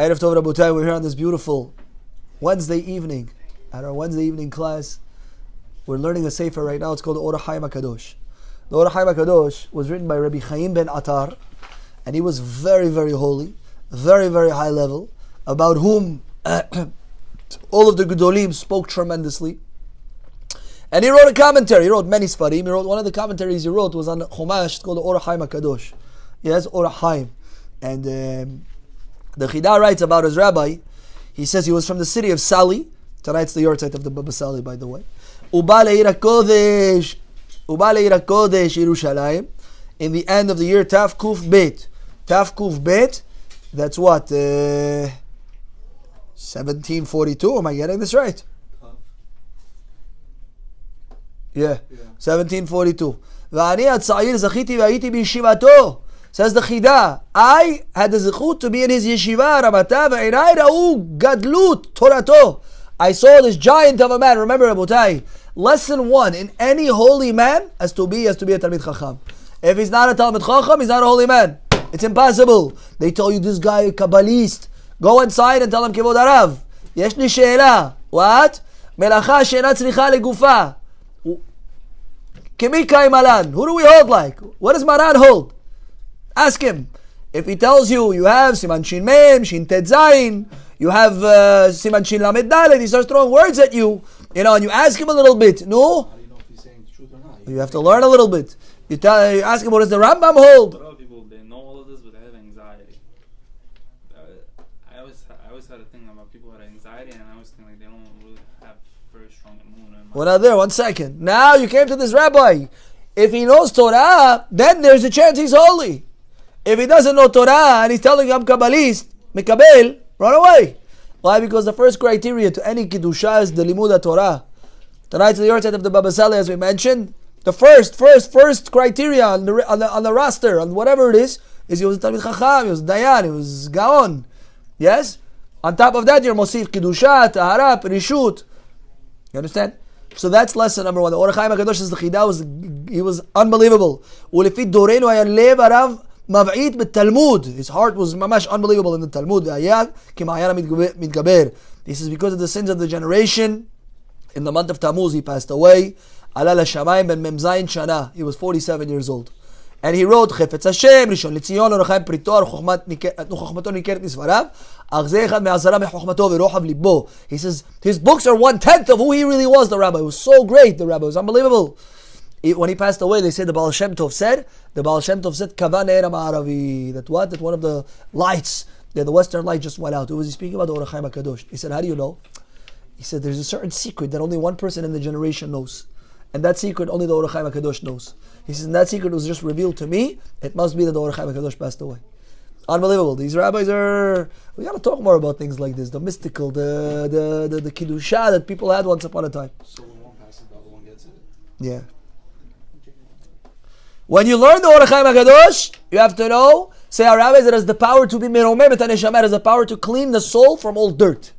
Erev Tov Rabotai, we're here on this beautiful Wednesday evening. At our Wednesday evening class, we're learning a sefer right now. It's called the HACHAIM. The HACHAIM was written by Rabbi Chaim ben Atar, and he was very, very holy, very, very high level, about whom all of the Gedolim spoke tremendously. And he wrote a commentary. He wrote many Sfarim. He wrote one of the commentaries he wrote was on Chumash. It's called the HACHAIM. Yes, HACHAIM. And the Chida writes about his rabbi. He says he was from the city of Sali. Tonight's the yahrzeit of the Baba Sali, by the way. Uba le'ir HaKodesh Yerushalayim. In the end of the year, Taf Kuf Bet. Taf Kuf Bet. That's what? 1742. Am I getting this right? Yeah. 1742. V'ani atzayir zachiti v'ayiti b'yeshivato. Says the Chida, I had the zechut to be in his yeshiva, Ramata, v'einai ra'u gadlut torato. I saw this giant of a man. Remember, Rabotai, lesson 1 in any holy man has to be a Talmid Chacham. If he's not a Talmid Chacham, he's not a holy man. It's impossible. They tell you this guy a Kabbalist. Go inside and tell him Kivod Arav. Yesh li she'ela. What? Melacha she'ena tzricha legufa. Kimi kai malan. Who do we hold like? What does Maran hold? Ask him. If he tells you, you have Siman Shin Mem, Shin Tet Zayin, you have Siman Shin Lamed Dalet, he starts throwing words at you, and you ask him a little bit. No? How do you know if he's saying the truth or not? You have to learn a little bit. You ask him, what does the Rambam hold? A lot of people, they know all of this, but they have anxiety. I always had a thing about people who had anxiety, and I always think like they don't really have very strong immune. We're not there, 1 second. Now you came to this rabbi. If he knows Torah, then there's a chance he's holy. If he doesn't know Torah and he's telling you I'm Kabbalist, Mikabel, run away. Why? Because the first criteria to any Kiddusha is the Limud Torah. Tonight's the yahrzeit of the Baba Saleh, as we mentioned. The first criteria on the roster, on whatever it is he was a Talmid Chacham, he was Dayan, he was Gaon. Yes? On top of that, you're Mosif Kiddusha, Tahara, Rishut. You understand? So that's lesson number 1. The HACHAIM HAKADOSH is the Chida, he was unbelievable. Ulefit Dorenu haya lev arav Mav'it b'Talmud. His heart was mamash unbelievable in the Talmud. This is because of the sins of the generation. In the month of Tammuz, he passed away. Ala l'shamayim ben memzayin shana. He was 47 years old. And he wrote, Chefetz Hashem, Rishon L'Tzion, L'Orachaim Pritor, Chochmato Nikeret Nisvarav, Ach ze echad me'azara me'chochmato v'rochav libo. He says, his books are 1/10 of who he really was, the rabbi. He was so great, the rabbi. It was unbelievable. When he passed away, they said the Baal Shem Tov said, Kavan Eira Ma'aravi, that one of the lights, the western light just went out. Who was he speaking about? The HACHAIM HAKADOSH. He said, how do you know? He said, there's a certain secret that only one person in the generation knows. And that secret only the HACHAIM HAKADOSH knows. He says, and that secret was just revealed to me. It must be that the HACHAIM HAKADOSH passed away. Unbelievable. These rabbis we got to talk more about things like this. The mystical, the Kiddusha that people had once upon a time. So when one passes, the other one gets it? Yeah. When you learn the HACHAIM HAKADOSH, you have to know, say our rabbis, it has the power to be meromem, et neshama, it has the power to clean the soul from all dirt.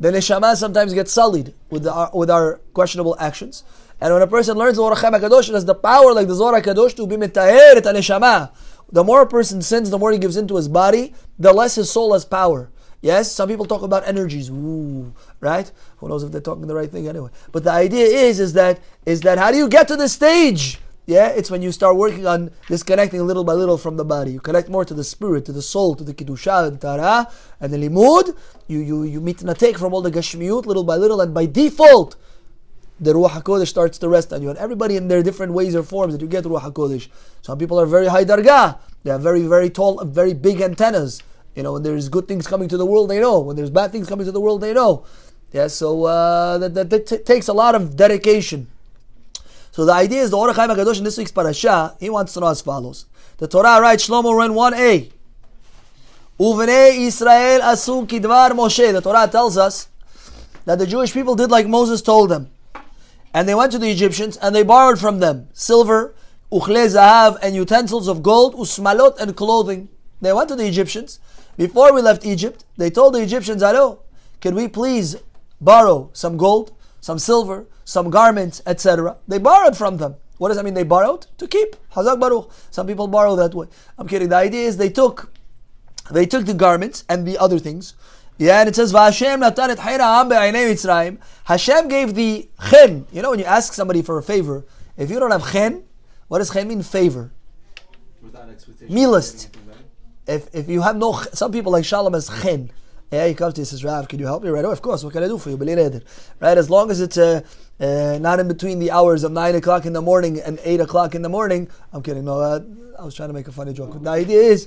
The neshama sometimes gets sullied with our questionable actions. And when a person learns the HACHAIM HAKADOSH, it has the power, like the Zohar HaKadosh, to be mitaher et neshama. The more a person sins, the more he gives into his body, the less his soul has power. Yes, some people talk about energies, right? Who knows if they're talking the right thing anyway. But the idea is that how do you get to this stage? Yeah, it's when you start working on disconnecting little by little from the body. You connect more to the spirit, to the soul, to the Kiddusha and Tara and the Limud. You mitnatek from all the Gashmiyut little by little, and by default, the Ruach HaKodesh starts to rest on you. And everybody in their different ways or forms that you get Ruach HaKodesh. Some people are very high dargah. They have very, very tall, very big antennas. When there's good things coming to the world, they know. When there's bad things coming to the world, they know. Yeah, so that takes a lot of dedication. So the idea is the HACHAIM HAKADOSH in this week's parasha, he wants to know as follows. The Torah writes, Shlomo ran 1a. Uvnei Israel asu kidvar Moshe. The Torah tells us that the Jewish people did like Moses told them. And they went to the Egyptians and they borrowed from them silver, uchle zahav, and utensils of gold, usmalot, and clothing. They went to the Egyptians. Before we left Egypt, they told the Egyptians, hello, can we please borrow some gold, some silver, some garments, etc. They borrowed from them. What does that mean? They borrowed to keep. Hazak Baruch. Some people borrow that way. I'm kidding. The idea is they took They took the garments and the other things. Yeah, and it says, "V'Hashem natan et chayra ha'am be'aynei Mitzrayim." Hashem gave the chen. You know, when you ask somebody for a favor, if you don't have chen, what does chen mean? Favor. Without expectation. Milist. If you have no, some people like Shalom has chen. Yeah, he comes to you and says, "Rav, can you help me?" Right away, of course. What can I do for you? Right, as long as it's not in between the hours of 9 o'clock in the morning and 8 o'clock in the morning. I'm kidding. No, I was trying to make a funny joke. But the idea is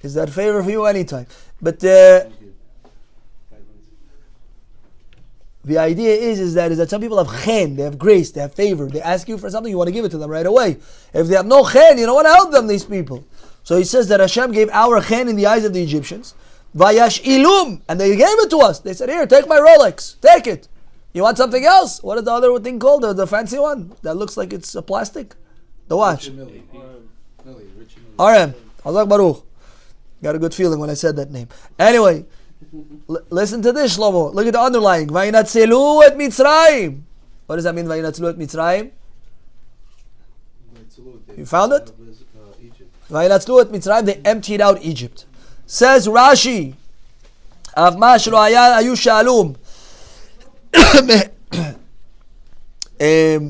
that favor for you anytime. But the idea is that some people have chen, they have grace, they have favor. They ask you for something, you want to give it to them right away. If they have no chen, you don't want to help them, these people. So he says that Hashem gave our chen in the eyes of the Egyptians. Vayash ilum, and they gave it to us. They said, "Here, take my Rolex, take it. You want something else? What is the other thing called? The fancy one that looks like it's a plastic? The watch." RM, Hazak Baruch. Got a good feeling when I said that name. Anyway, listen to this, Shlomo. Look at the underlying. Vayinatzelu et Mitzrayim. What does that mean? Vayinatzelu et Mitzrayim. You found it? Vayinatzelu et Mitzrayim. They emptied out Egypt. Says Rashi, "Av ma shelo hayu shalom,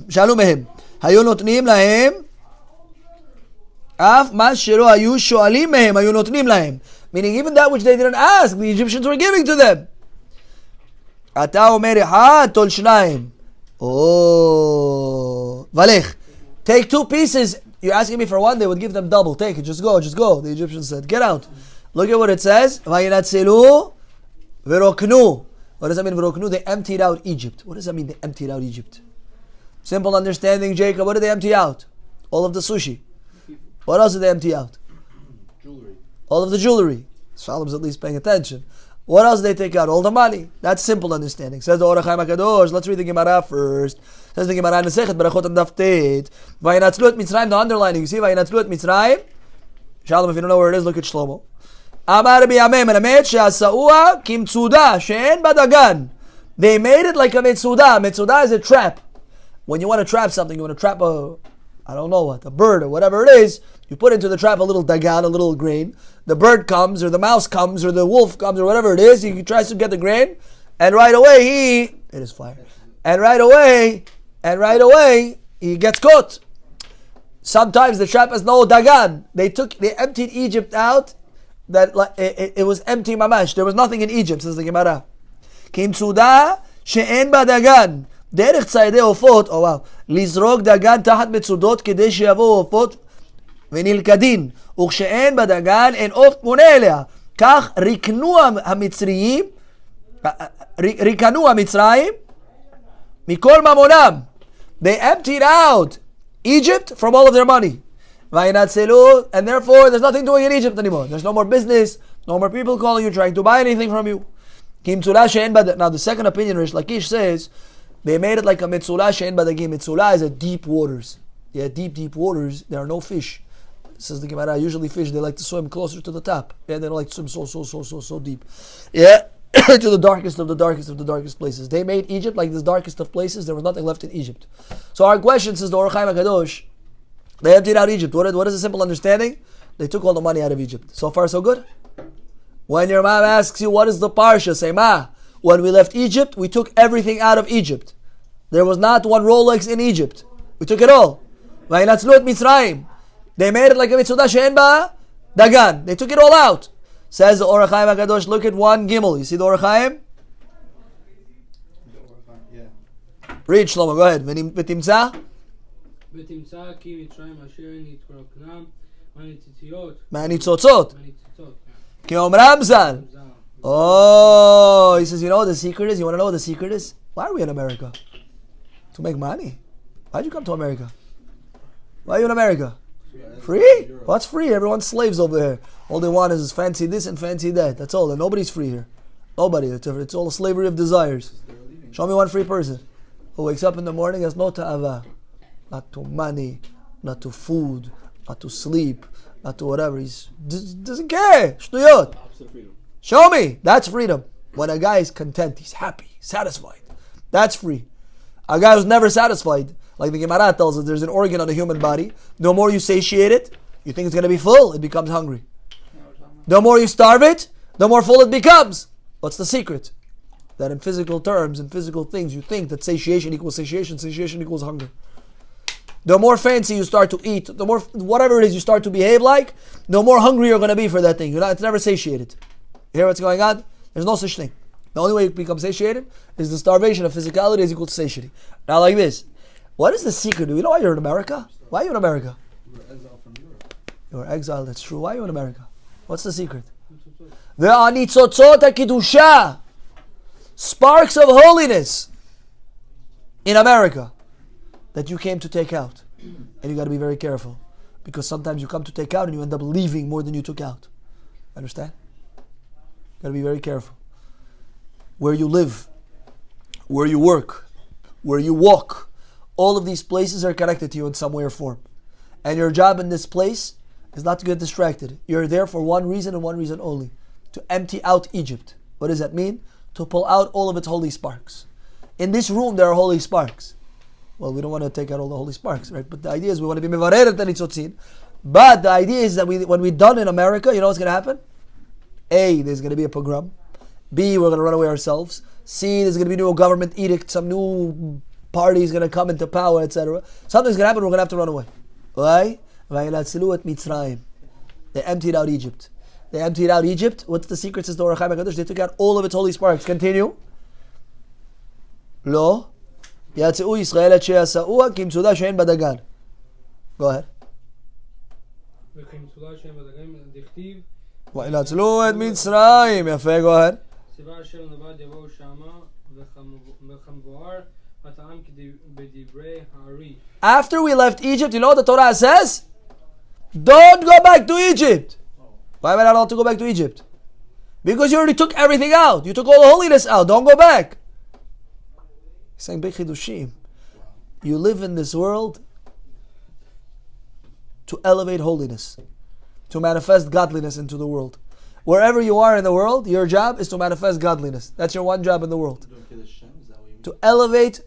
shalom mehem, hayu notnim lahem, av ma shelo hayu shoalim mehem, hayu notnim lahem." Meaning, even that which they didn't ask, the Egyptians were giving to them. Ata omer echad tol shnayim. Oh, valech. Take 2 pieces. You're asking me for one, they would give them double. Take it, just go, just go. The Egyptians said, "Get out." Look at what it says. Vayinatzelu v'roknu. What does that mean, v'roknu? They emptied out Egypt. What does that mean, they emptied out Egypt? Simple understanding, Jacob. What did they empty out? All of the sushi. What else did they empty out? Jewelry. All of the jewelry. Shalom's at least paying attention. What else did they take out? All the money. That's simple understanding. Says the HaChaIM HAKADOSH. Let's read the Gemara first. Says the Gemara in the Sechet Berachot and Daf Tet. Vayinatzlu et Mitzrayim. The underlining. You see, Vayinatzlu et Mitzrayim. Shalom, if you don't know where it is, look at Shlomo. Amar biyameh melamed she'asa'ua kimtzuda she'en badagan. They made it like a mitzuda. Mitzuda is a trap. When you want to trap something, you want to trap a bird or whatever it is, you put into the trap a little dagan, a little grain. The bird comes, or the mouse comes, or the wolf comes, or whatever it is. He tries to get the grain, and right away it is fire. And right away he gets caught. Sometimes the trap has no dagan. They emptied Egypt out. That it was empty mamash. There was nothing in Egypt, says the Gemara. Kimtzuda she'en badagan. Derech tzayidei ofot. Oh wow. Lizrok dagan tahat mitzudot kedei sheyavo ofot v'nilkadin. U'kshe'en badagan en of mone elea. Kach riknu hamitzriyim. Rikanu hamitzrayim. Mikol mamonam. They emptied out Egypt from all of their money. And therefore there's nothing doing in Egypt anymore. There's no more business, no more people calling you, trying to buy anything from you. Now the second opinion, Rish Lakish says, they made it like a mitzula she'en badagim. Mitzula is a deep waters. Yeah, deep waters, there are no fish. Says the Gemara, usually fish, they like to swim closer to the top. Yeah, they don't like to swim so deep. Yeah, to the darkest of the darkest places. They made Egypt like this darkest of places. There was nothing left in Egypt. So our question, says the HaChaIM HAKADOSH, they emptied out Egypt. What is the simple understanding? They took all the money out of Egypt. So far, so good? When your mom asks you, what is the parsha? Say, Ma, when we left Egypt, we took everything out of Egypt. There was not one Rolex in Egypt. We took it all. Vayinatzlu et Mitzrayim. They made it like a mitzuda she'en ba dagan. They took it all out. Says the HaChaIM HAKADOSH, look at 1 Gimel. You see the HaChaIM? Yeah. Read, Shlomo, go ahead. V'timtzah? ותמצא כי מצרים אשר נתרוקנם מהניצוצות. כאומרם ז"ל. Oh, he says, you know what the secret is? You want to know what the secret is? Why are we in America? To make money. Why'd you come to America? Why are you in America? Free? What's free? Everyone's slaves over here. All they want is fancy this and fancy that. That's all. And nobody's free here. Nobody. It's all a slavery of desires. Show me one free person who wakes up in the morning, has no ta'ava. Not to money, not to food, not to sleep, not to whatever. He doesn't care. Shtuyot. Show me. That's freedom. When a guy is content, he's happy, satisfied. That's free. A guy who's never satisfied, like the Gemara tells us, there's an organ on the human body. The more you satiate it, you think it's going to be full, it becomes hungry. The more you starve it, the more full it becomes. What's the secret? That in physical terms, in physical things, you think that satiation equals satiation, satiation equals hunger. The more fancy you start to eat, the more whatever it is you start to behave like, the more hungry you're going to be for that thing. It's never satiated. You hear what's going on? There's no such thing. The only way you become satiated is the starvation of physicality is equal to satiety. Now like this, what is the secret? Do you know why you're in America? Why are you in America? We were exiled from Europe. You were exiled, that's true. Why are you in America? What's the secret? The anitzotzot hakidusha, sparks of holiness in America that you came to take out. And you got to be very careful, because sometimes you come to take out and you end up leaving more than you took out. Understand? Got to be very careful. Where you live, where you work, where you walk, all of these places are connected to you in some way or form. And your job in this place is not to get distracted. You're there for one reason and one reason only: to empty out Egypt. What does that mean? To pull out all of its holy sparks. In this room there are holy sparks. Well, we don't want to take out all the holy sparks, right? But the idea is we want to be mevareret and nitzotzin. But the idea is that when we're done in America, you know what's going to happen? A, there's going to be a pogrom. B, we're going to run away ourselves. C, there's going to be new government edict. Some new party is going to come into power, etc. Something's going to happen. We're going to have to run away. Why? They emptied out Egypt. They emptied out Egypt. What's the secret? Says the HaChaIM. They took out all of its holy sparks. Continue. Lo. יצאו ישראל את שיעשאוה כמצודה שאין בדגן. Go ahead. וכמצודה שאין בדגן דכתיב וינצלו את מצרים. יפה, go ahead. ציווה אשר נבד יבואו שמה וכמבואר הטעם בדברי הארי. After we left Egypt, you know what the Torah says? Don't go back to Egypt. Why am I not allowed to go back to Egypt? Because you already took everything out. You took all the holiness out. Don't go back. He's saying big chidushim. You live in this world to elevate holiness, to manifest godliness into the world. Wherever you are in the world, your job is to manifest godliness. That's your one job in the world. To elevate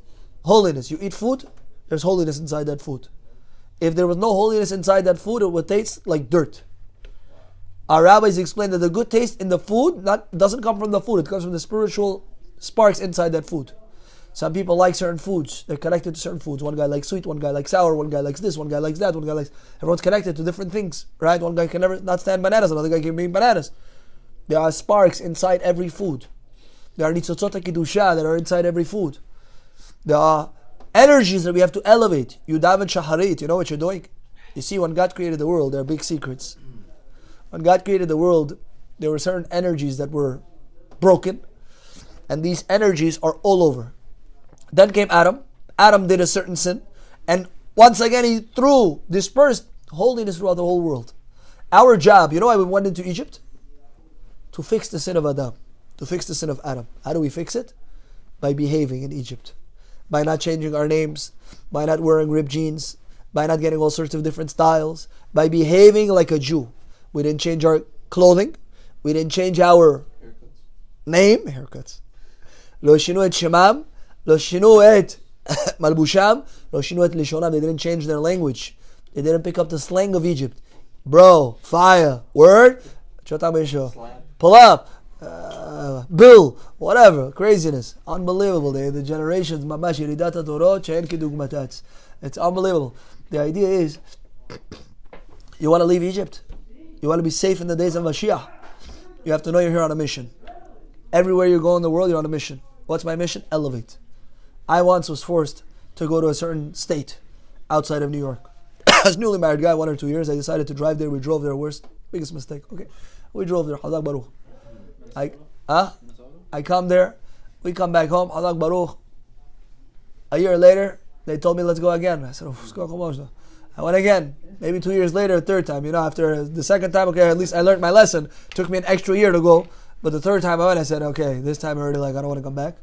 holiness. You eat food, there's holiness inside that food. If there was no holiness inside that food, it would taste like dirt. Our rabbis explain that the good taste in the food doesn't come from the food, it comes from the spiritual sparks inside that food. Some people like certain foods. They're connected to certain foods. One guy likes sweet, one guy likes sour, one guy likes this, one guy likes that, one guy likes... Everyone's connected to different things, right? One guy can never not stand bananas, another guy can eat bananas. There are sparks inside every food. There are nitzotzot hakidusha that are inside every food. There are energies that we have to elevate. You daven shaharit, you know what you're doing? You see, when God created the world, there are big secrets. When God created the world, there were certain energies that were broken, and these energies are all over. Then came Adam. Adam did a certain sin, and once again he dispersed holiness throughout the whole world. Our job, you know why we went into Egypt? To fix the sin of Adam, to fix the sin of Adam. How do we fix it? By behaving in Egypt, by not changing our names, by not wearing ripped jeans, by not getting all sorts of different styles, by behaving like a Jew. We didn't change our clothing, we didn't change our name, haircuts. לא שינו את שמם, לא שינו את מלבושם, לא שינו את לשונם. They didn't change their language. They didn't pick up the slang of Egypt. Bro, fire, word, pull up, bill, whatever, craziness. Unbelievable. The generations, mamash ירידת התורות שאין כדוגמתן. It's unbelievable. The idea is, you want to leave Egypt? You want to be safe in the days of Mashiach? You have to know you're here on a mission. Everywhere you go in the world, you're on a mission. What's my mission? Elevate. I once was forced to go to a certain state outside of New York. As a newly married guy, 1 or 2 years, I decided to drive there. We drove there. Biggest mistake. Okay, we drove there. Hadak Baruch. I come there. We come back home. Hadak Baruch. A year later, they told me, let's go again. I said, I went again. Maybe 2 years later, third time. After the second time, okay, at least I learned my lesson. Took me an extra year to go. But the third time I went, I said, okay, this time I already I don't want to come back.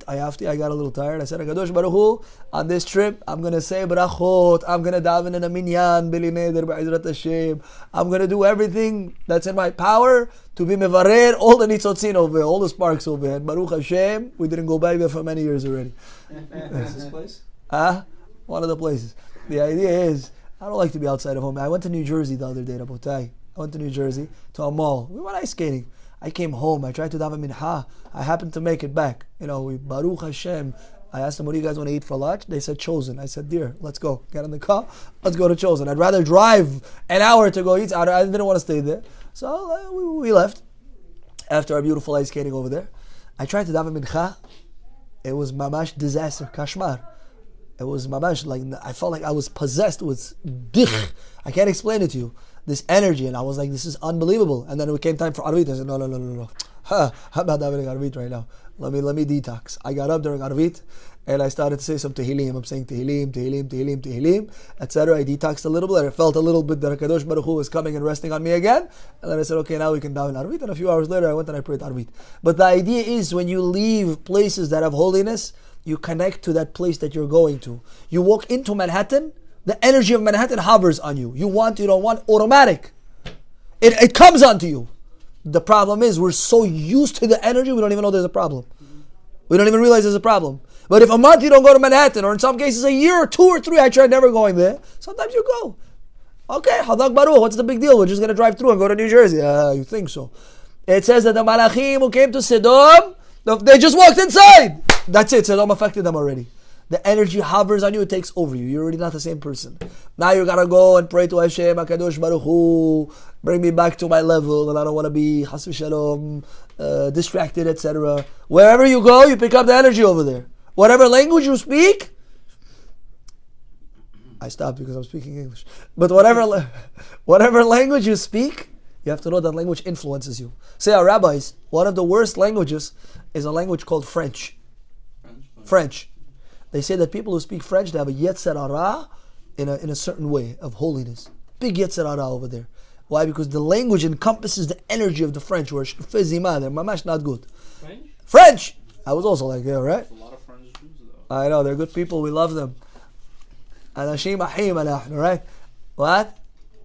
I got a little tired. I said, HAKADOSH Baruch Hu, on this trip, I'm going to say brachot. I'm going to daven in a minyan, bili neder, ba'izrat Hashem. I'm going to do everything that's in my power to be mevarer all the nitzotzin over, all the sparks over. And Baruch Hashem, we didn't go back there for many years already. What's this place? One of the places. The idea is, I don't like to be outside of home. I went to New Jersey the other day, Rabotai. I went to New Jersey to a mall. We went ice skating. I came home. I tried to daven mincha. I happened to make it back. We Baruch Hashem. I asked them, what do you guys want to eat for lunch? They said Chosen. I said, dear, let's go. Get in the car. Let's go to Chosen. I'd rather drive an hour to go eat. I didn't want to stay there. So we left after our beautiful ice skating over there. I tried to daven mincha. It was mamash disaster. Kashmar. It was mamash, like I felt like I was possessed with dich. I can't explain it to you. This energy, and I was like, this is unbelievable. And then it came time for Arvit. I said, no. I'm not having Arvit right now. Let me detox. I got up during Arvit, and I started to say some Tehillim. I'm saying Tehillim, etc. I detoxed a little bit, and I felt a little bit that HAKADOSH Baruch Hu was coming and resting on me again. And then I said, okay, now we can daven Arvit. And a few hours later, I went and I prayed Arvit. But the idea is, when you leave places that have holiness, you connect to that place that you're going to. You walk into Manhattan, the energy of Manhattan hovers on you. You don't want, automatic. It comes onto you. The problem is, we're so used to the energy, we don't even know there's a problem. We don't even realize there's a problem. But if a month you don't go to Manhattan, or in some cases a year or 2 or 3, I tried never going there, sometimes you go. Okay, Hadak Baruch, what's the big deal? We're just going to drive through and go to New Jersey. You think so? It says that the Malachim who came to Sodom, they just walked inside. That's it. Sodom affected them already. The energy hovers on you, it takes over you. You're already not the same person. Now you gotta go and pray to Hashem, HAKADOSH Baruch Hu, bring me back to my level, and I don't want to be Chas v'Shalom, distracted, etc. Wherever you go, you pick up the energy over there. Whatever language you speak, I stopped because I'm speaking English. But whatever language you speak, you have to know that language influences you. Say our rabbis, one of the worst languages is a language called French. French. They say that people who speak French, they have a yetzer hara in a certain way of holiness. Big yetzer hara over there. Why? Because the language encompasses the energy of the French. Where shfezima, they're mamash not good. French! I was also like, yeah, right? There's a lot of French Jews though. I know, they're good people, we love them. Anashim ahim alahnu, right? What?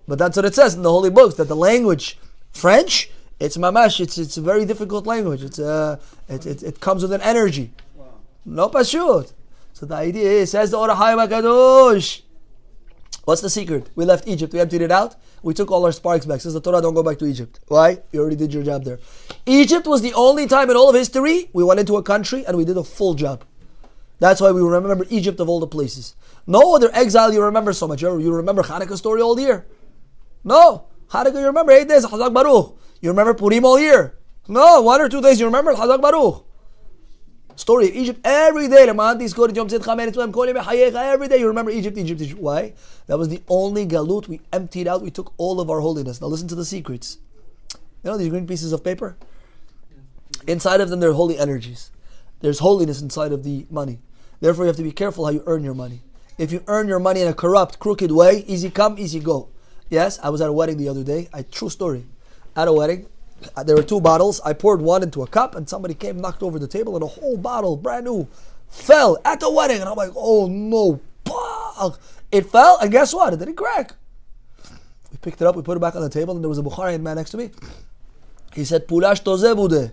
But that's what it says in the holy books, that the language, French, it's mamash, it's a very difficult language. It comes with an energy. Wow. No pashut. So the idea is, says the HACHAIM HAKADOSH. What's the secret? We left Egypt, we emptied it out, we took all our sparks back. Says the Torah, don't go back to Egypt. Why? You already did your job there. Egypt was the only time in all of history we went into a country and we did a full job. That's why we remember Egypt of all the places. No other exile you remember so much. You remember Hanukkah story all year. No. Hanukkah you remember 8 days, Hazak Baruch. You remember Purim all year. No, 1 or 2 days you remember Hazak Baruch. Story of Egypt every day. Every day you remember Egypt. Why? That was the only galut we emptied out. We took all of our holiness. Now listen to the secrets. You know these green pieces of paper? Inside of them there are holy energies. There's holiness inside of the money. Therefore you have to be careful how you earn your money. If you earn your money in a corrupt, crooked way, easy come, easy go. Yes, I was at a wedding the other day. True story. At a wedding, there were 2 bottles. I poured one into a cup and somebody came, knocked over the table, and a whole bottle, brand new, fell at the wedding. And I'm like, oh no. It fell, and guess what? It didn't crack. We picked it up, we put it back on the table, and there was a Bukharian man next to me. He said, Pulash toze bude.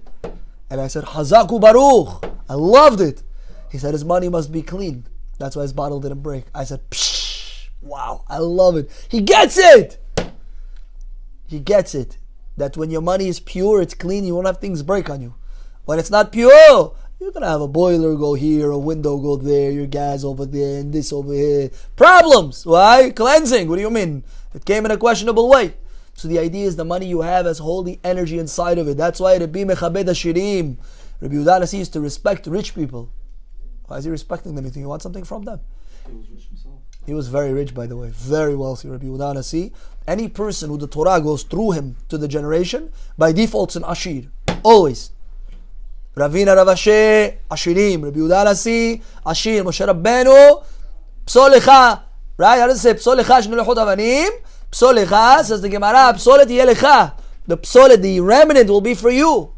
And I said, Hazaku Baruch. I loved it. He said, his money must be clean. That's why his bottle didn't break. I said, psh, wow, I love it. He gets it. He gets it. That when your money is pure, it's clean, you won't have things break on you. When it's not pure, you're going to have a boiler go here, a window go there, your gas over there, and this over here. Problems. Why? Cleansing. What do you mean? It came in a questionable way. So the idea is the money you have has holy energy inside of it. That's why Rabbi mechabed hashirim. Rabbi Yehuda used to respect rich people. Why is he respecting them? You think he wants something from them? He was rich himself. He was very rich, by the way. Very wealthy, Rabbi Yehuda. Any person who the Torah goes through him to the generation, by default it's an Ashir. Always. Ravina Ravashe, Ashirim. Rabbi Yehuda Nasi, Ashir. Moshe Rabbeinu, Psolecha. Right? How does it say? Psolecha shne lechot avanim. Psolecha, says the Gemara, Psolet yelecha. The psolet, the remnant will be for you.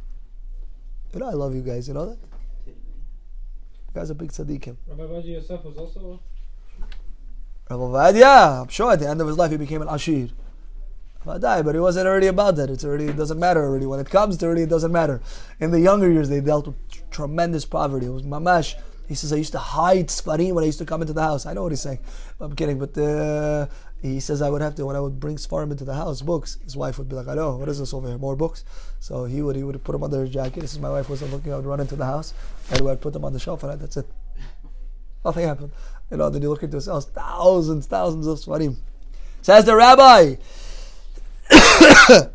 You know I love you guys, you know that? You guys are big tzaddikim. Rabbi Vaji Yosef was also... Rabbi Vadia, I'm sure at the end of his life he became an Ashir. But he wasn't already about that. It doesn't matter already. When it comes to it doesn't matter. In the younger years, they dealt with tremendous poverty. It was mamash. He says, I used to hide Sfarim when I used to come into the house. I know what he's saying. I'm kidding. But he says I would have to, when I would bring Sfarim into the house, books, his wife would be like, "Hello, what is this over here? More books?" So he would put them under his jacket. This is, my wife wasn't looking, I would run into the house, and I'd put them on the shelf, and that's it. Nothing happened. Then you look into his house, thousands of Sfarim. Says the Rabbi,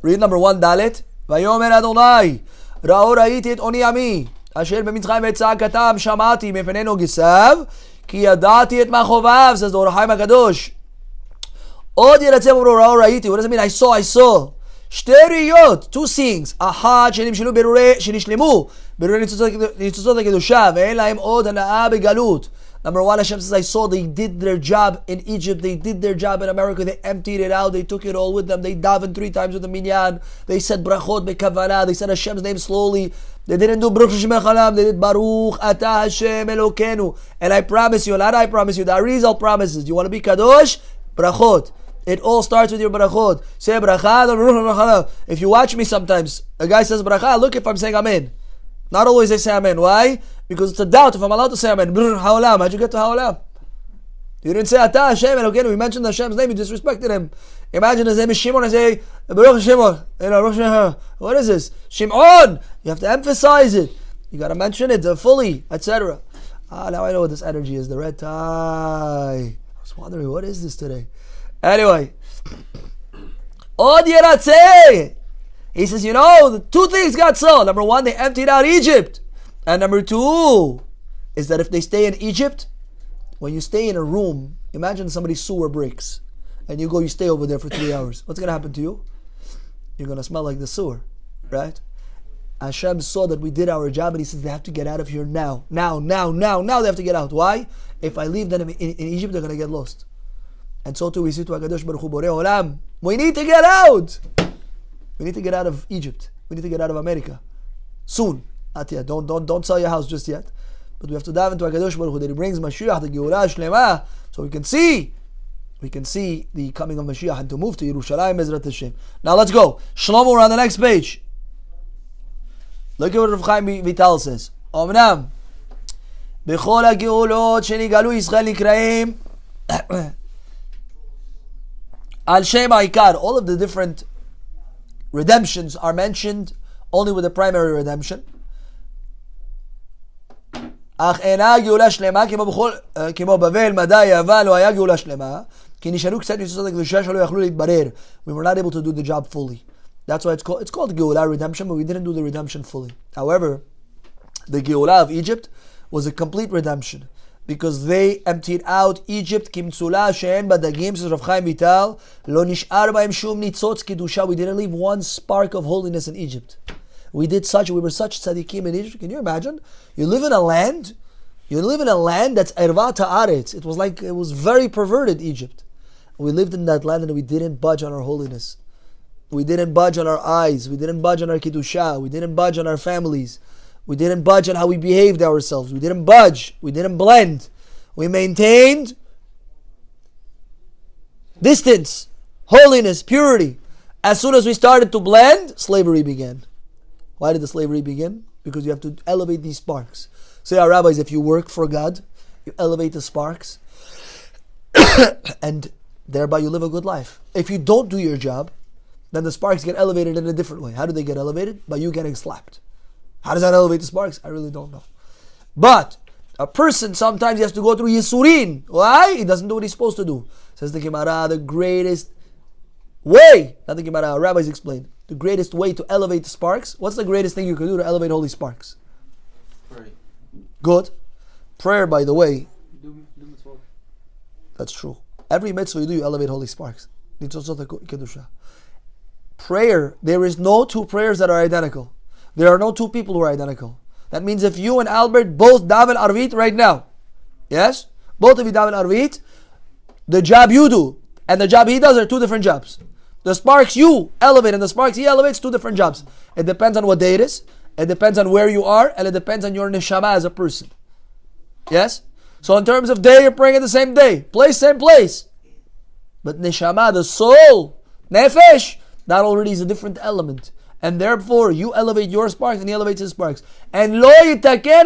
read number 1, Dalet. ויאמר אדוני, ראיתי את עוני עמי, אשר במצרים ואת צעקתם שמעתי מפני נוגסיו, כי ידעתי את מכאוביו, says the HACHAIM HAKADOSH. עוד ירצה ואומרו ראיתי, what does it mean? I saw. שתי ראיות, 2 seeings, אחת שנשלמו ברורי ניצוצות הקדושה, ואין להם עוד הנאה בגלות. Number 1, Hashem says, I saw they did their job in Egypt, they did their job in America, they emptied it out, they took it all with them, they davened 3 times with the minyan, they said brachot bekavana, they said Hashem's name slowly, they didn't do Baruch Hashem Echalam, they did Baruch Ata Hashem Elokeinu. And I promise you, not I promise you, the Arizal promises, you want to be Kadosh? Brachot. It all starts with your brachot. Say bracha. If you watch me sometimes, a guy says bracha, look if I'm saying amen. Not always I say amen. Why? Because it's a doubt if I'm allowed to say amen. Ha'olam. How'd you get to ha'olam? You didn't say Ata Hashem Elokeinu. We mentioned Hashem's name. You disrespected him. Imagine his name is Shimon. I say Baruch Shimon. What is this? Shimon. You have to emphasize it. You got to mention it fully, etc. Now I know what this energy is. The red tie. I was wondering, what is this today? Anyway. Od Yeratzeh. He says, the 2 things got sold. Number 1, they emptied out Egypt. And number 2 is that if they stay in Egypt, when you stay in a room, imagine somebody's sewer breaks, and you stay over there for 3 hours. What's going to happen to you? You're going to smell like the sewer, right? Hashem saw that we did our job, and He says they have to get out of here now. Now they have to get out. Why? If I leave them in Egypt, they're going to get lost. And so too we see to HAKADOSH Baruch Hu Borei Olam. We need to get out. We need to get out of Egypt. We need to get out of America. Soon. Not yet. Don't sell your house just yet. But we have to dive into HAKADOSH Baruch Hu that He brings Mashiach, the Geulah Shlema, so we can see the coming of Mashiach and to move to Yerushalayim Ezrat Hashem. Now let's go. Shlomo, we're on the next page. Look at what Rav Chaim Vital says. Omnam בכל הגאולות שנגאלו ישראל נקראים על שם העיקר. All of the different redemptions are mentioned only with the primary redemption. אך אינה גאולה שלמה כמו בבל, מדי, יוון, לא היה גאולה שלמה, כי נשארו קצת ניצוצות הקדושה שלא יכלו להתברר. We were not able to do the job fully. That's why it's called Geulah, redemption, but we didn't do the redemption fully. However, the Geulah of Egypt was a complete redemption, because they emptied out Egypt, kimtsula she'en badagim, says Rav Chaim Vital, lo nish'ar ba'im shum nitzotz kidusha. We didn't leave one spark of holiness in Egypt. We were such tzaddikim in Egypt. Can you imagine? You live in a land that's erva ta'aretz. It was very perverted, Egypt. We lived in that land and we didn't budge on our holiness. We didn't budge on our eyes. We didn't budge on our kiddusha. We didn't budge on our families. We didn't budge on how we behaved ourselves. We didn't budge. We didn't blend. We maintained distance, holiness, purity. As soon as we started to blend, slavery began. Why did the slavery begin? Because you have to elevate these sparks. Say our rabbis, if you work for God, you elevate the sparks, and thereby you live a good life. If you don't do your job, then the sparks get elevated in a different way. How do they get elevated? By you getting slapped. How does that elevate the sparks? I really don't know. But a person sometimes has to go through Yisurin. Why? He doesn't do what he's supposed to do. Says the Gemara, the greatest way, not the Gemara, our rabbis explain, the greatest way to elevate the sparks. What's the greatest thing you can do to elevate holy sparks? Pray. Good. Prayer, by the way, Do mitzvot. that's true. Every mitzvah you do, you elevate holy sparks. Prayer, there is no 2 prayers that are identical. There are no 2 people who are identical. That means if you and Albert both daven arvit right now, yes? Both of you daven arvit, the job you do and the job he does are 2 different jobs. The sparks you elevate and the sparks he elevates, 2 different jobs. It depends on what day it is, it depends on where you are, and it depends on your neshama as a person. Yes? So in terms of day, you're praying at the same day. Place, same place. But neshama, the soul, nefesh, that already is a different element. And therefore, you elevate your sparks and he elevates his sparks. And lo yitaken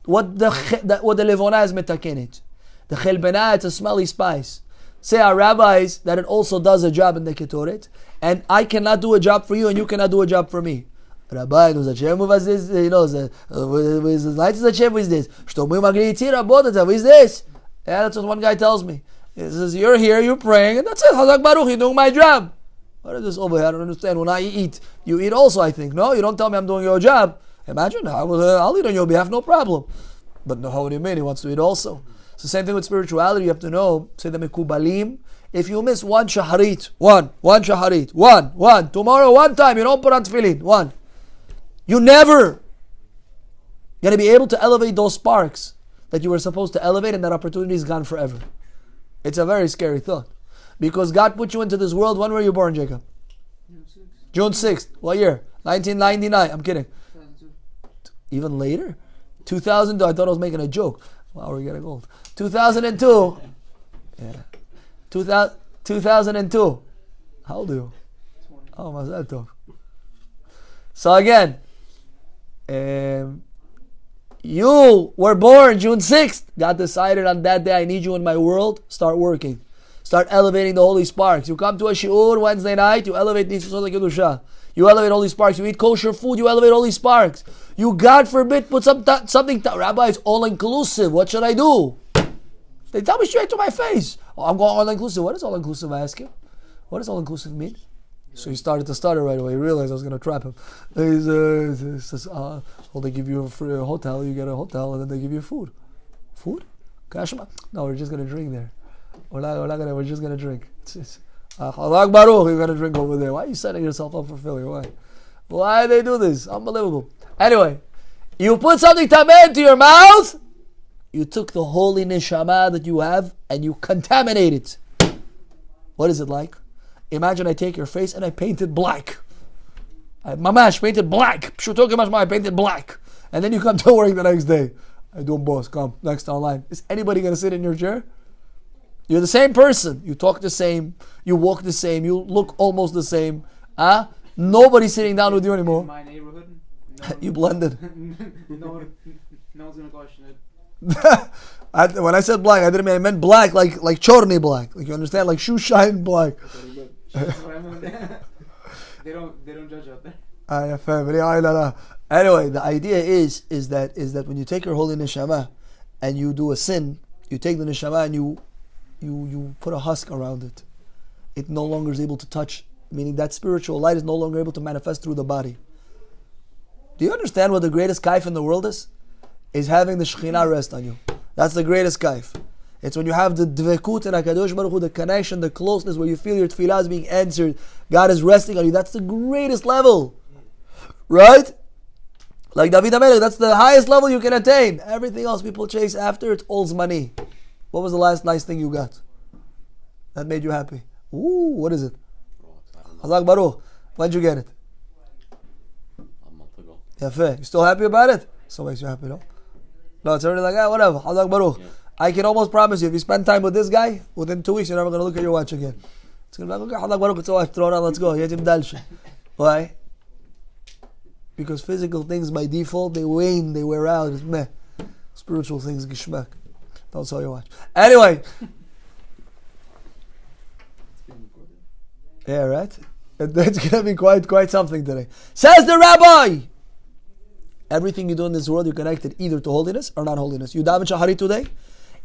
what the levona is metakenet. The chelbena, it's a smelly spice. say our rabbis that it also does a job in the Ketoret, and I cannot do a job for you, and you cannot do a job for me. Rabbi, was HACHAIM was this, was night is HACHAIM was this. Is this? Yeah, that's what one guy tells me. He says, you're here, you're praying, and that's it. Hazak Baruch, you're doing my job. What is this over here? I don't understand. When I eat, you eat also, I think. No, you don't tell me I'm doing your job. Imagine, I'll eat on your behalf, no problem. But no, what do you mean? He wants to eat also. It's the same thing with spirituality. You have to know, say the Mekubalim, if you miss one shaharit, one shaharit, one, tomorrow one time, you don't put on tefillin, one. You never going to be able to elevate those sparks that you were supposed to elevate, and that opportunity is gone forever. It's a very scary thought. Because God put you into this world. When were you born, Jacob? June 6th. What year? 1999. I'm kidding. 2002. Even later? 2002. I thought I was making a joke. Wow, we're getting old. 2002. Yeah. 2002. How old are you? 20. Oh, Mazal Tov. So again, you were born June 6th. God decided on that day, I need you in my world. Start working. Start elevating the holy sparks. You come to a shiur Wednesday night, you elevate Nitzvot Kedusha. You elevate holy sparks. You eat kosher food, you elevate holy sparks. You, God forbid, put something. Rabbi, it's all inclusive. What should I do? They tell me straight to my face. Oh, I'm going all inclusive. What is all inclusive? I ask him. What does all inclusive mean? So he started to stutter right away. He realized I was going to trap him. He says, well, they give you a free hotel, you get a hotel, and then they give you food. Food? Kashma? No, we're just going to drink there. We're just going to drink. Chalak Baruch, you're going to drink over there. Why are you setting yourself up for failure? Why do they do this? Unbelievable. Anyway, you put something tameh into your mouth, you took the holy neshama that you have, and you contaminate it. What is it like? Imagine I take your face and I paint it black. Mamash, painted black. I painted black. And then you come to work the next day. I do, boss, come, next online. Is anybody going to sit in your chair? You're the same person. You talk the same. You walk the same. You look almost the same. Nobody's sitting down with you anymore. In my neighborhood, You blended. no one's going to question it. When I said black, I meant black like chorny black. Like, you understand? Like shoe shine black. That's what I meant. They don't judge out there. Anyway, the idea is that when you take your holy neshama and you do a sin, you take the neshama and you put a husk around it. It no longer is able to touch, meaning that spiritual light is no longer able to manifest through the body. Do you understand what the greatest kaif in the world is? Is having the Shekhinah rest on you. That's the greatest kaif. It's when you have the dvekut and HAKADOSH Baruch Hu, the connection, the closeness, where you feel your tefillah is being answered. God is resting on you. That's the greatest level. Right? Like David HaMelech, that's the highest level you can attain. Everything else people chase after, it's all zmani. What was the last nice thing you got that made you happy? Ooh, what is it? Hazak Baruch. When'd you get it? A month ago. Yafeh. You still happy about it? So makes you happy, no? No, it's already like, whatever. Hazak Baruch. Yeah. I can almost promise you, if you spend time with this guy, within 2 weeks, you're never going to look at your watch again. It's going to be like, okay, Hazak Baruch, it's a watch, throw it on, let's go. Yetim dalshe. Why? Because physical things, by default, they wane, they wear out. It's meh. Spiritual things, gishmak. Don't sell your watch. Anyway. Yeah, right? It's going to be quite something today. Says the Rabbi! Everything you do in this world, you're connected either to holiness or not holiness. You daven shahari today,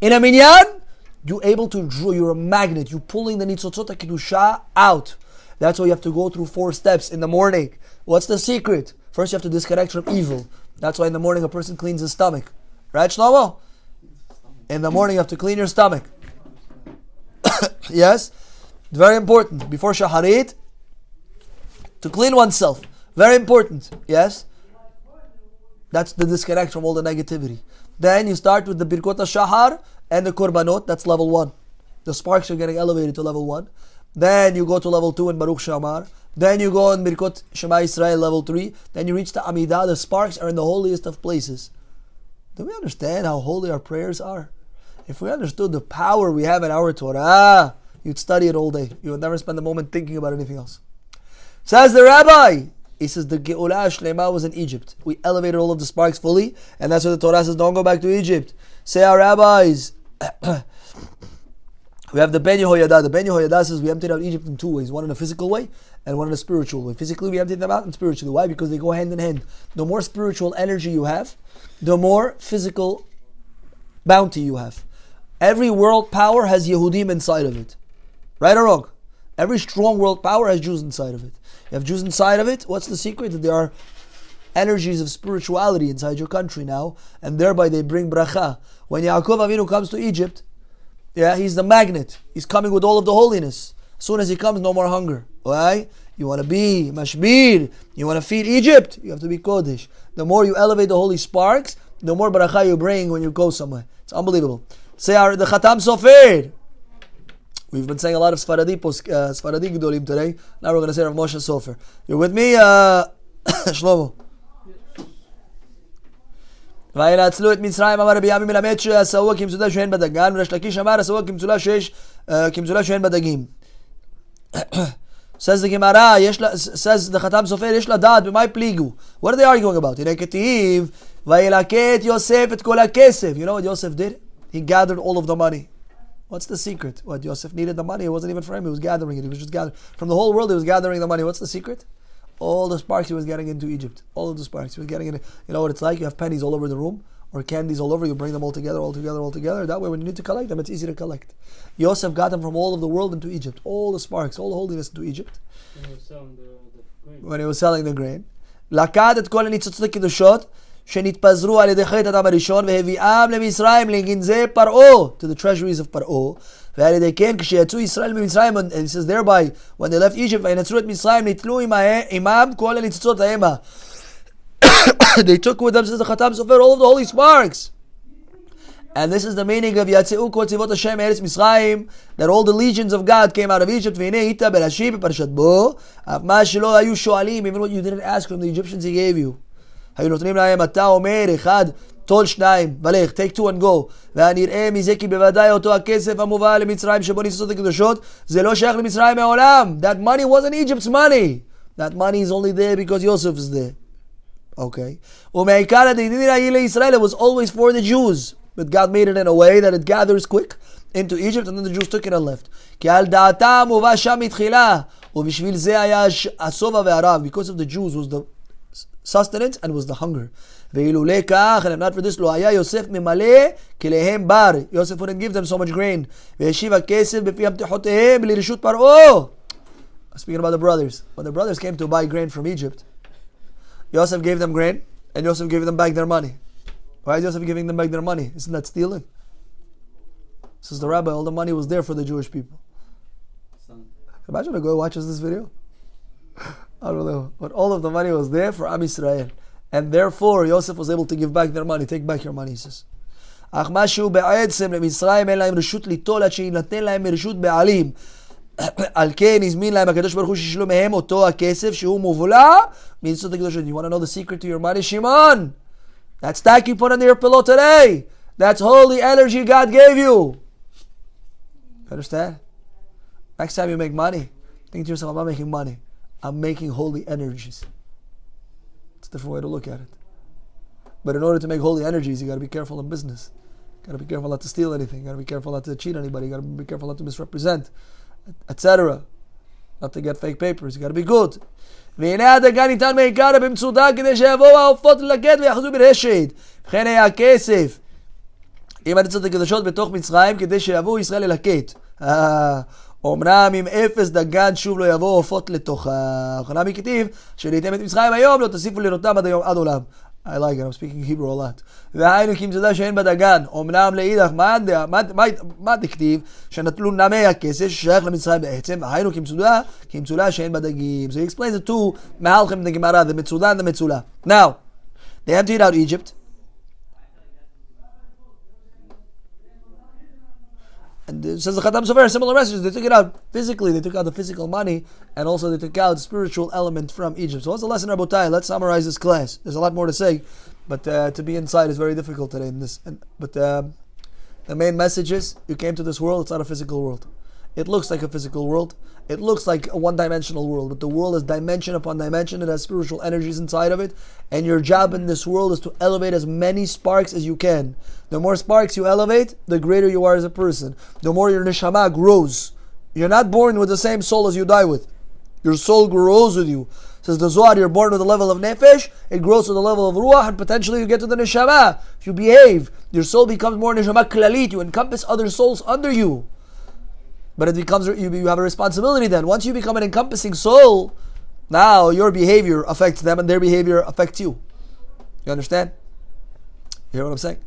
in a minyan, you're able to draw, you're a magnet, you're pulling the nitzotzot kedusha out. That's why you have to go through 4 steps in the morning. What's the secret? First you have to disconnect from evil. That's why in the morning a person cleans his stomach. Right, Shlomo? In the morning you have to clean your stomach. Yes? Very important. Before shaharit, to clean oneself. Very important. Yes? That's the disconnect from all the negativity. Then you start with the Birkot HaShahar and the Korbanot. That's level 1. The sparks are getting elevated to level 1. Then you go to level 2 in Baruch Shamar. Then you go in Birkot Shema Yisrael level 3. Then you reach the Amidah. The sparks are in the holiest of places. Do we understand how holy our prayers are? If we understood the power we have in our Torah, you'd study it all day. You would never spend a moment thinking about anything else. Says the Rabbi, he says the Geula Shlema was in Egypt. We elevated all of the sparks fully, and that's why the Torah says don't go back to Egypt. Say our rabbis, We have the Ben Yehoyada. The Ben Yehoyada says we emptied out Egypt in two ways. One in a physical way and one in a spiritual way. Physically, we emptied them out and spiritually. Why? Because they go hand in hand. The more spiritual energy you have, the more physical bounty you have. Every world power has Yehudim inside of it. Right or wrong? Every strong world power has Jews inside of it. You have Jews inside of it. What's the secret? That there are energies of spirituality inside your country now, and thereby they bring bracha. When Yaakov Avinu comes to Egypt, he's the magnet. He's coming with all of the holiness. As soon as he comes, no more hunger. Why? You want to be mashbir. You want to feed Egypt. You have to be kodesh. The more you elevate the holy sparks, the more bracha you bring when you go somewhere. It's unbelievable. Say the Khatam Sofer. We've been saying a lot of Sfaradi Gedolim today. Now we're going to say Rav Moshe Sofer. You're with me, Shlomo? וינצלו את מצרים אמר רבי עמי מלמד שעשאוה כמצודה שאין בדגן וריש לקיש אמר עשאוה כמצודה שאין בדגים. Says the Gemara, says the Khatam Sofer, יש לדעת במאי פליגו. What are they arguing about? הנה כתיב וילקט יוסף את כל הכסף. You know what Yosef did? He gathered all of the money. What's the secret? What, Yosef needed the money? It wasn't even for him. He was gathering it. He was just gathering. From the whole world, he was gathering the money. What's the secret? All the sparks he was getting into Egypt. All of the sparks he was getting in. You know what it's like? You have pennies all over the room or candies all over. You bring them all together. That way, when you need to collect them, it's easy to collect. Yosef got them from all of the world into Egypt. All the sparks, all the holiness into Egypt. When he was selling the grain. לקד את כל הניצוצות הקדושות שנתפזרו על ידי חטא אדם הראשון והביאם למצרים לגנזי פרעה, to the treasuries of פרעה, ועל ידי כן כשיצאו ישראל ממצרים, and he says thereby when they left Egypt וינצרו את מצרים נתלו עמם כל הניצוצות ההמה. They took with them, says the Khatam Sofer, all of the holy sparks. And this is the meaning of יצאו כל צבאות השם מארץ מצרים, that all the legions of God came out of Egypt. והנה היית ברש"י בפרשת בו, אף מה שלא היו שואלים, even what you didn't ask from the Egyptians he gave you. היו נותנים להם, אתה אומר, אחד, טול שניים, ולך, take two and go. והנראה מזה כי בוודאי אותו הכסף המובא למצרים שבו ניצוצות הקדושות, זה לא שייך למצרים מעולם. That money wasn't Egypt's money. That money is only there because Yosef is there. Okay. ומעיקר הדין ההיא לישראל, it was always for the Jews. But God made it in a way that it gathers quick into Egypt, and then the Jews took it and left. כי על דעתם הובא שם מתחילה, ובשביל זה היה השובע והרעב. Because of the Jews was the sustenance and was the hunger. ואילולא כך, and if not for this, לא היה יוסף ממלא כליהם בר. Yosef wouldn't give them so much grain. והשיב הכסף בפי המתחותיהם לרשות פרעה. Speaking about the brothers. When the brothers came to buy grain from Egypt, Yosef gave them grain, and Yosef gave them back their money. Why is Yosef giving them back their money? Isn't that stealing? Says the rabbi, all the money was there for the Jewish people. Imagine a guy watches this video. I don't know. But all of the money was there for Am Yisrael. And therefore, Yosef was able to give back their money. Take back your money, he says. אך משהו בעצם למצרים אין להם רשות ליטול עד שיינתן להם מרשות בעלים. על כן הזמין להם הקדוש ברוך הוא שישלו מהם אותו הכסף שהוא מובלע מניצוצות הקדושות. You want to know the secret to your money? Shimon! That stack you put under your pillow today, that's holy energy God gave you. Understand? Next time you make money, think to yourself, I'm not making money. I'm making holy energies. It's a different way to look at it. But in order to make holy energies, you got to be careful in business. You got to be careful not to steal anything. You got to be careful not to cheat anybody. You got to be careful not to misrepresent, etc. Not to get fake papers. You got to be good. והנה הדגן ניתן מעיקר במצודה כדי שיבואו העופות ללקט ויאחזו ברשת. וכן היה הכסף עם הניצוצות הקדושות בתוך מצרים כדי שיבואו ישראל ללקט. אמנם אם אפס דגן שוב לא יבואו עופות לתוכה. וכנם מכתיב שניתם את מצרים היום לא תוסיפו לראותם עד עולם. I like it, I'm speaking Hebrew a lot. והיינו כמצודה שאין בדגן, אמנם לאידך, מה דכתיב? שנטלו נמי הכסף ששייך למצרים בעצם, והיינו כמצודה שאין בדגים. So he explains it to מהלכם the Gemara, the מצודה and the מצולה. Now, they emptied out Egypt. And it says the Khatam Sofer, similar messages. They took it out physically, they took out the physical money, and also they took out the spiritual element from Egypt. So what's the lesson, Rabotai? Let's summarize this class. There's a lot more to say, but to be inside is very difficult today in this. But the main message is, you came to this world, it's not a physical world. It looks like a physical world, It looks like a one-dimensional world, but the world is dimension upon dimension. It has spiritual energies inside of it, and your job in this world is to elevate as many sparks as you can. The more sparks you elevate, the greater you are as a person. The more your neshama grows. You're not born with the same soul as you die with. Your soul grows with you. Says the Zohar, you're born with a level of nefesh, it grows to the level of ruach, and potentially you get to the neshama. If you behave, your soul becomes more neshama klalit. You encompass other souls under you. But it becomes, you have a responsibility then. Once you become an encompassing soul, now your behavior affects them and their behavior affects you. You understand? You hear what I'm saying?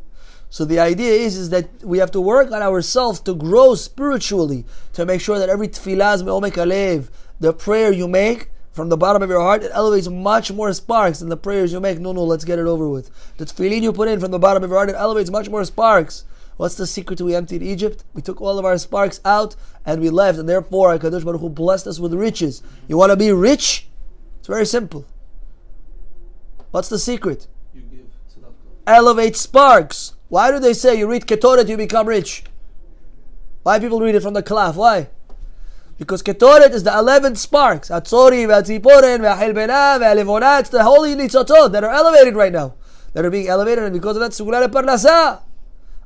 So the idea is that we have to work on ourselves to grow spiritually, to make sure that every tefillah is me'omek alev, the prayer you make from the bottom of your heart, it elevates much more sparks than the prayers you make. No, let's get it over with. The tefillin you put in from the bottom of your heart, it elevates much more sparks. What's the secret to we emptied Egypt? We took all of our sparks out and we left, and therefore HaKadosh Baruch Hu blessed us with riches. You want to be rich? It's very simple. What's the secret? You give tzedakah. Elevate sparks. Why do they say you read Ketoret, you become rich? Why people read it from the Klaf? Why? Because Ketoret is the 11 sparks. Hatzori, V'atziporen, V'achilbena, V'alivona. It's the holy nitzotot that are elevated right now. That are being elevated, and because of that, Sugula Parnasa.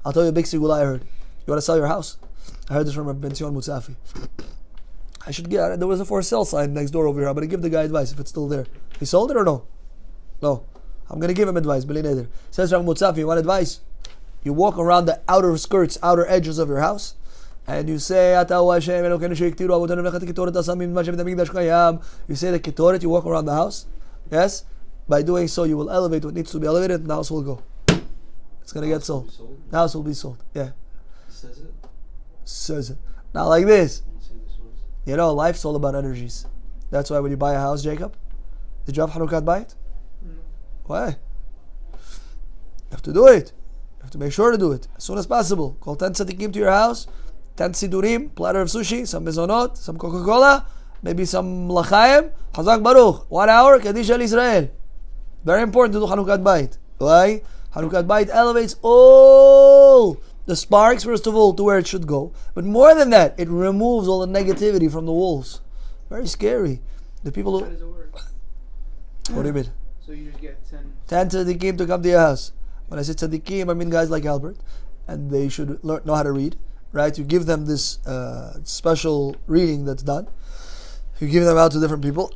I'll tell you a big sigula I heard. You want to sell your house? I heard this from Rabbi Benzion Mutzafi. I should get. There was a for sale sign next door over here. I'm going to give the guy advice if it's still there. He sold it or no? No. I'm going to give him advice. Says Rabbi Mutzafi, you want advice? You walk around the outer skirts, outer edges of your house, and you say, you say the Ketoret, you walk around the house. Yes? By doing so, you will elevate what needs to be elevated, and the house will go. It's going to get sold. The house will be sold. Yeah. Says it? Says it. Not like this. You know, life's all about energies. That's why when you buy a house, Jacob, did you have Hanukkah bayit? No. Why? You have to do it. You have to make sure to do it as soon as possible. Call 10 tzaddikim to your house, 10 sidurim, platter of sushi, some mezonot, some Coca-Cola, maybe some l'chaim, Hazak Baruch, 1 hour, Kaddish al Israel. Very important to do Hanukkah bayit. Why? Hanukkah bayit elevates all the sparks, first of all, to where it should go. But more than that, it removes all the negativity from the walls. Very scary. The people How does it work? What do you mean? So you just get 10 tzaddikim to come to your house. When I say tzaddikim, I mean guys like Albert, and they should know how to read, right? You give them this special reading that's done. You give them out to different people.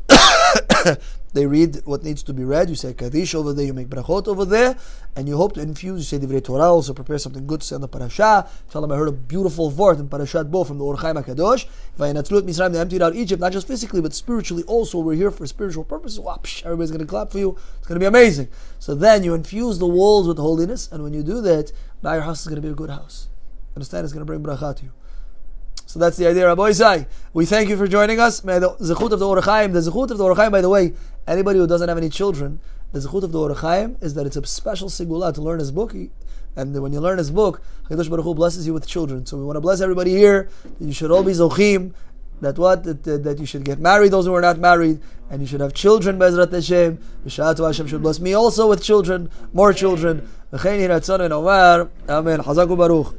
They read what needs to be read. You say Kaddish over there, you make brachot over there, and you hope to infuse. You say Divrei Torah, also prepare something good to say on the parasha. Tell them I heard a beautiful word in Parashat Bo from the HACHAIM HAKADOSH. Vayinatzlu et Mitzrayim, they emptied out Egypt, not just physically, but spiritually also. We're here for spiritual purposes. Everybody's going to clap for you. It's going to be amazing. So then you infuse the walls with holiness, and when you do that, now your house is going to be a good house. Understand? It's going to bring bracha to you. So that's the idea, Rabbi Isai. We thank you for joining us. May the zechut of the HaChaIM, by the way, anybody who doesn't have any children, the zechut of the HaChaIM is that it's a special sigula to learn his book. And when you learn his book, HaKadosh Baruch Hu blesses you with children. So we want to bless everybody here. You should all be zochim. That you should get married, those who are not married, and you should have children, Bezrat Hashem. B'sha'atu Hashem should bless me also with children, more children. Amen. Hazaku Baruch.